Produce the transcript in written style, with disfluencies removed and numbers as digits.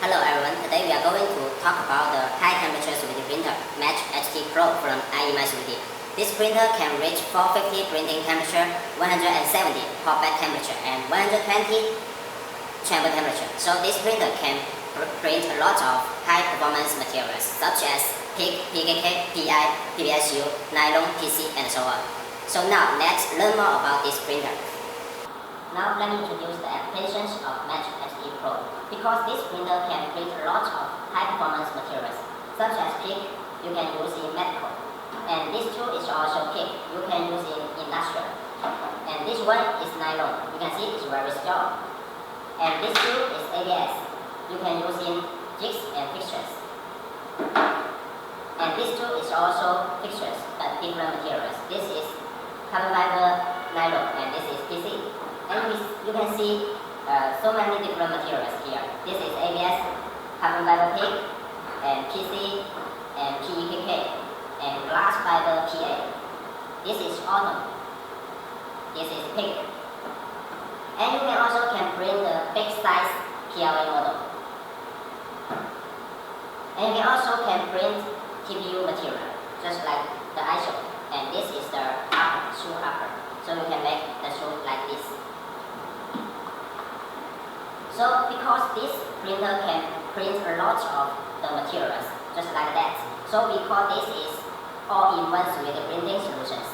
Hello everyone, today we are going to talk about the high temperature 3D printer Match HT Pro from IEMAI 3D. This printer can reach 450 printing temperature, 170 hot bed temperature and 120 chamber temperature. So this printer can print a lot of high performance materials such as PIC, PKK, PI, PBSU, nylon, PC and so on. So now let's learn more about this printer. Now let me introduce the applications of Match HT Pro. Because this printer can print a lot of high performance materials, such as PIC, you can use in medical. And this tool is also PIC, you can use in industrial. And this one is nylon, you can see it's very strong. And this tool is ABS, you can use in jigs and fixtures. And this tool is also fixtures, but different materials. This is carbon fiber nylon, and this is PC. And you can see so many different materials here. This is ABS, carbon fiber PIC, and PC, and PEKK, and glass fiber PA. This is autumn. This is PIC. And you can also print the big size PLA model. And you can also print TPU material, just like the ISO. And this is the upper, shoe upper. So you can make the shoe like this. So because this printer can print a lot of the materials, just like that. So we call this is all-in-one 3D printing solutions.